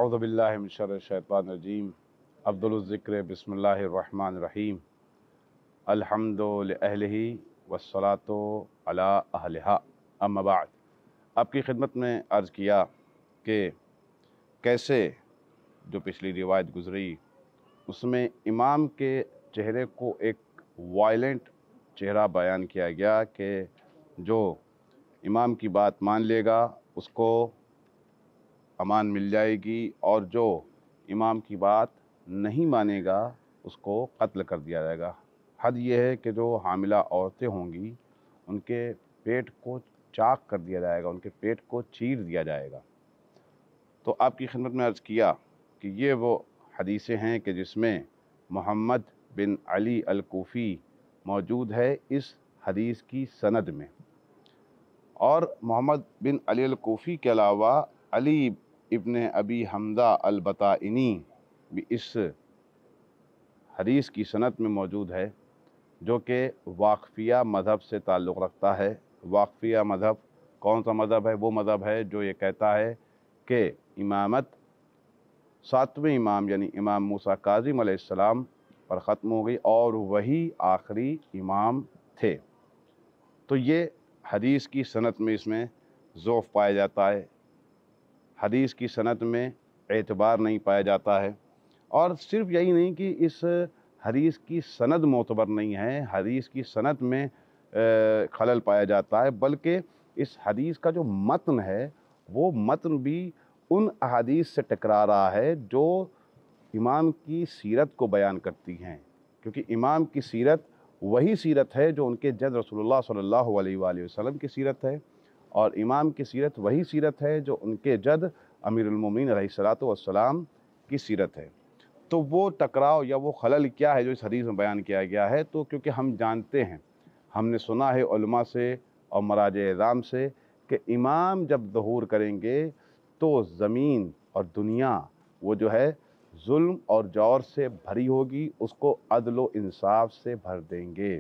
अऊज़ु बिल्लाहि मिन शर्रि शैतानिर रजीम। अफ़्ज़लुज़्ज़िक्र बिस्मिल्लाहिर्रहमानिर्रहीम। अल्हम्दु लिअहलिही वस्सलातु अला अहलिहा, अम्मा बाद। आपकी खिदमत में अर्ज़ किया कि कैसे जो पिछली रिवायत गुज़री उसमें इमाम के चेहरे को एक वायलेंट चेहरा बयान किया गया कि जो इमाम की बात मान लेगा उसको अमान मिल जाएगी और जो इमाम की बात नहीं मानेगा उसको कत्ल कर दिया जाएगा। हद ये है कि जो हामिला औरतें होंगी उनके पेट को चाक कर दिया जाएगा, उनके पेट को चीर दिया जाएगा। तो आपकी खिदमत में अर्ज़ किया कि ये वो हदीसें हैं कि जिसमें मोहम्मद बिन अली अल-कूफ़ी मौजूद है इस हदीस की सनद में, और मोहम्मद बिन अली अल-कूफ़ी के अलावा अली इब्न अबी हमज़ा अल-बताइनी भी इस हदीस की सनद में मौजूद है, जो कि वाक़फ़िया मज़हब से ताल्लुक़ रखता है। वाक़फ़िया मज़हब कौन सा मज़हब है? वो मज़हब है जो ये कहता है कि इमामत सातवें इमाम यानी इमाम मूसा काज़िम अलैहिस्सलाम पर ख़त्म हो गई और वही आखिरी इमाम थे। तो ये हदीस की सनद में इसमें ज़ौफ़ पाया जाता है, हदीस की सनद में एतबार नहीं पाया जाता है। और सिर्फ़ यही नहीं कि इस हदीस की सनद मोतबर नहीं है, हदीस की सनद में खलल पाया जाता है, बल्कि इस हदीस का जो मतन है वो मतन भी उन अहादीस से टकरा रहा है जो इमाम की सीरत को बयान करती हैं, क्योंकि इमाम की सीरत वही सीरत है जो उनके जद रसूलुल्लाह सल्लल्लाहु अलैहि वसल्लम की सीरत है, और इमाम की सीरत वही सीरत है जो उनके जद अमीरुल मोमिनीन अलैहिस्सलातु वस्सलाम की सीरत है। तो वो टकराव या वो खलल क्या है जो इस हदीस में बयान किया गया है? तो क्योंकि हम जानते हैं, हमने सुना है उलमा से और मराज-ए-इज़ाम से कि इमाम जब ज़हूर करेंगे तो ज़मीन और दुनिया वो जो है जुल्म और जौर से भरी होगी, उसको अदल व इंसाफ से भर देंगे।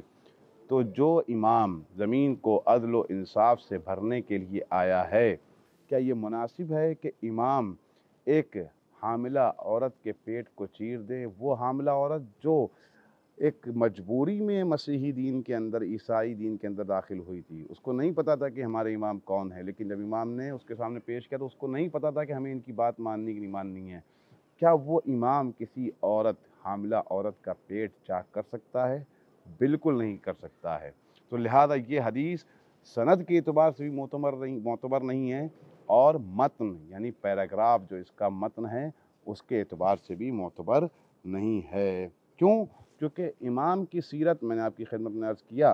तो जो इमाम ज़मीन को अदल व इंसाफ से भरने के लिए आया है, क्या ये मुनासिब है कि इमाम एक हामिला औरत के पेट को चीर दें? वो हामिला औरत जो एक मजबूरी में मसीही दीन के अंदर, ईसाई दीन के अंदर दाखिल हुई थी, उसको नहीं पता था कि हमारे इमाम कौन है, लेकिन जब इमाम ने उसके सामने पेश किया तो उसको नहीं पता था कि हमें इनकी बात माननी कि नहीं माननी है। क्या वो इमाम किसी औरत, हामिला औरत का पेट चाक कर सकता है? बिल्कुल नहीं कर सकता है। तो लिहाजा ये हदीस सनद के एतबार से भी मोतबर नहीं है, और मतन यानी पैराग्राफ जो इसका मतन है उसके एतबार से भी मोतबर नहीं है। क्यों? क्योंकि इमाम की सीरत, मैंने आपकी खिदमत में अर्ज़ किया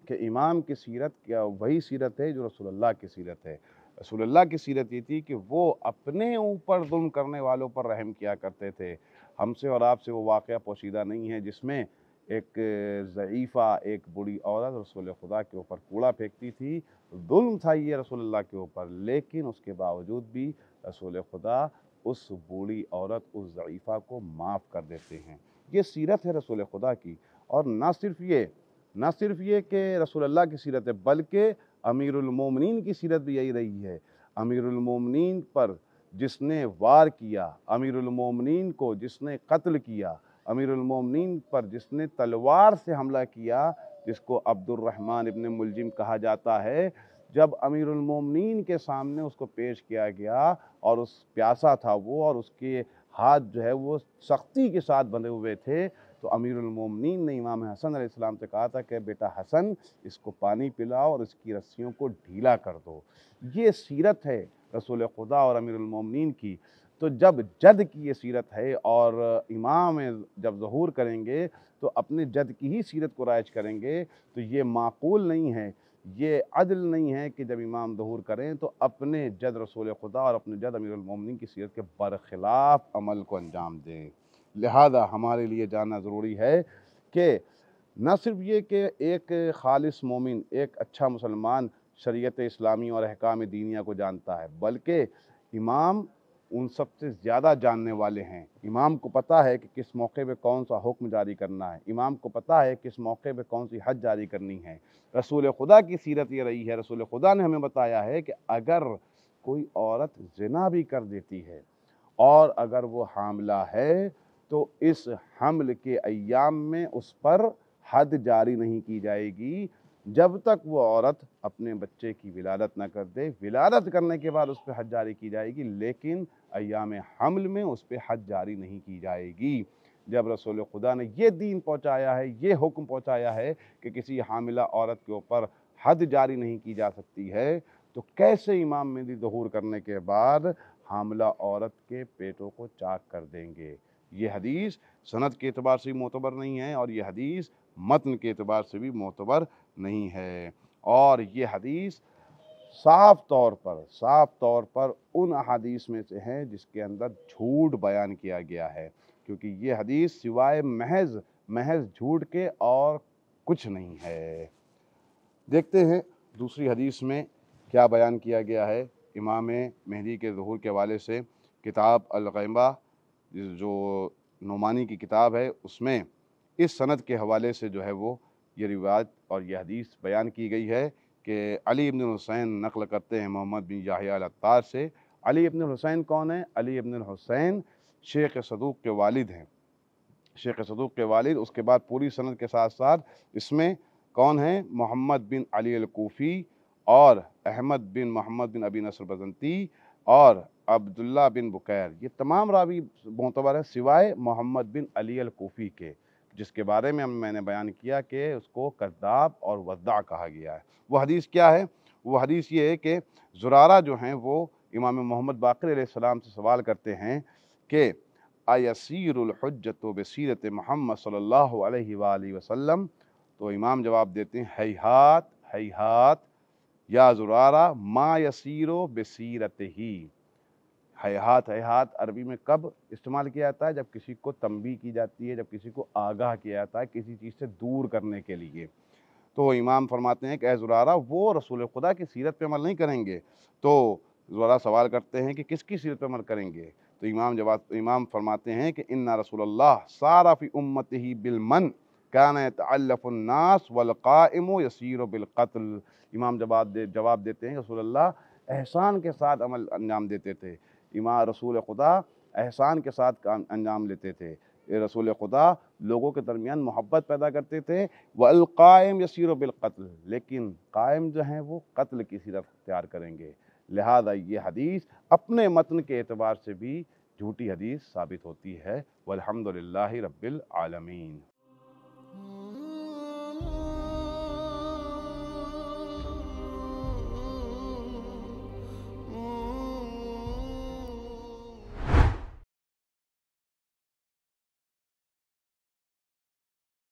कि इमाम की सीरत क्या वही सीरत है जो रसूलुल्लाह की सीरत है। रसूलुल्लाह की सीरत ये थी कि वो अपने ऊपर जुल्म करने वालों पर रहम किया करते थे। हमसे और आपसे वो वाक़या पोशीदा नहीं है जिसमें एक ज़ईफ़ा, एक बूढ़ी औरत रसूल खुदा के ऊपर कूड़ा फेंकती थी। जुल्म था ये रसूलुल्लाह के ऊपर, लेकिन उसके बावजूद भी रसूल खुदा उस बूढ़ी औरत, उस ज़ईफ़ा को माफ़ कर देते हैं। ये सीरत है रसूल खुदा की। और ना सिर्फ ये कि रसूलुल्लाह की सीरत है, बल्कि अमीरुल मोमिनीन की सीरत भी यही रही है। अमीरुल मोमिनीन पर जिसने वार किया, अमीरुल मोमिनीन को जिसने कत्ल किया, अमीरुल मोमिनीन पर जिसने तलवार से हमला किया, जिसको अब्दुर्रहमान इब्न मुलजिम कहा जाता है, जब अमीरुल मोमिनीन के सामने उसको पेश किया गया और उस प्यासा था वो, और उसके हाथ जो है वो सख्ती के साथ बंधे हुए थे, तो अमीरुल मोमिनीन ने इमाम हसन अलैहिस्सलाम से कहा था कि बेटा हसन, इसको पानी पिलाओ और इसकी रस्सियों को ढीला कर दो। ये सीरत है रसूल खुदा और अमीरुल मोमिनीन की। तो जब जद की ये सीरत है और इमाम जब ज़हूर करेंगे तो अपने जद की ही सीरत को राइज करेंगे, तो ये माकूल नहीं है, ये अदल नहीं है कि जब इमाम ज़हूर करें तो अपने जद रसूल खुदा और अपने जद अमीरुल मोमिनीन की सीरत के बरखिलाफ़ अमल को अंजाम दें। लिहाजा हमारे लिए जानना ज़रूरी है कि न सिर्फ ये कि एक खालिस मोमिन, एक अच्छा मुसलमान शरीयत इस्लामी और अहकाम दीनिया को जानता है, बल्कि इमाम उन सबसे ज़्यादा जानने वाले हैं। इमाम को पता है कि किस मौके पे कौन सा हुक्म जारी करना है, इमाम को पता है किस मौके पे कौन सी हद जारी करनी है। रसूल खुदा की सीरत ये रही है, रसूल खुदा ने हमें बताया है कि अगर कोई औरत ज़िना भी कर देती है और अगर वो हामिला है तो इस हमल के अय्याम में उस पर हद जारी नहीं की जाएगी जब तक वो औरत अपने बच्चे की विलादत न कर दे। विलादत करने के बाद उस पर हद जारी की जाएगी, लेकिन अय्याम हमल में उस पर हद जारी नहीं की जाएगी। जब रसूल खुदा ने ये दीन पहुँचाया है, ये हुक्म पहुँचाया है कि किसी हामिला औरत के ऊपर हद जारी नहीं की जा सकती है, तो कैसे इमाम मेहदी ज़हूर करने के बाद हामिला औरत के पेटों को चाक कर देंगे। ये हदीस सनद के एतबार से भी मोतबर नहीं है और ये हदीस मतन के एतबार से भी मोतबर नहीं है। और ये हदीस साफ तौर पर उन अहादीस में से है जिसके अंदर झूठ बयान किया गया है, क्योंकि ये हदीस सिवाय महज झूठ के और कुछ नहीं है। देखते हैं दूसरी हदीस में क्या बयान किया गया है। इमाम मेहदी के ज़हूर के हवाले से किताब अल-ग़ैबा जो नुमानी की किताब है, उसमें इस सनद के हवाले से जो है वो ये रिवायत और ये हदीस बयान की गई है कि अली इब्न हुसैन नक़ल करते हैं मोहम्मद बिन याह्या अल-अत्तार से। अली इब्न हुसैन कौन है? अली इब्न हुसैन शेख सदूक़ के वालिद हैं। शेख सदूक़ के वालिद, उसके बाद पूरी सनद के साथ साथ इसमें कौन है? मोहम्मद बिन अली अल-कूफ़ी और अहमद बिन मोहम्मद बिन अबी नसर बज़ंती और अब्दुल्ला बिन बुकैर, ये तमाम रावी मोतबर है सिवाय मोहम्मद बिन अली अल-कूफ़ी के, जिसके बारे में मैंने बयान किया कि उसको कज़्ज़ाब और वद्दा कहा गया है। वो हदीस क्या है? वो हदीस ये है कि ज़ुरारा जो हैं वो इमाम मोहम्मद बाक़िर अलैहिस्सलाम से सवाल करते हैं कि अयसीरुल हुज्जतु बिसीरत मोहम्मद सल्लल्लाहु अलैहि वालैहि वसल्लम। तो इमाम जवाब देते हैं, हैहात हैहात या ज़ुरारा मा यसीरो बिसीरतिही। हैहात हैहात अरबी में कब इस्तेमाल किया जाता है? जब किसी को तंबीह की जाती है, जब किसी को आगाह किया जाता है किसी चीज़ से दूर करने के लिए। तो इमाम फरमाते हैं कि ए ज़ुरारा, वो रसूल खुदा की सीरत पे अमल नहीं करेंगे। तो ज़ुरारा सवाल करते हैं कि किसकी सीरत पे अमल करेंगे? तो इमाम फरमाते हैं कि इन्ना रसूलल्लाह सारा फ़ी उम्मतिही बिलमन काना यतअल्लफ़ु अन्नास वल क़ाइमु यसीरु बिल क़त्ल। इमाम जवाब देते हैं कि रसूलल्लाह एहसान के साथ अमल अंजाम देते थे। इमाम रसूल खुदा एहसान के साथ काम अंजाम लेते थे। ये रसूल खुदा लोगों के दरमियान मोहब्बत पैदा करते थे। वल क़ाइम यसीरु बिल क़त्ल, लेकिन कायम जो हैं वो कत्ल की सीरत इख्तियार करेंगे। लिहाजा ये हदीस अपने मतन के एतबार से भी झूठी हदीस साबित होती है। वल्हम्दुलिल्लाहि रब्बिल आलमीन।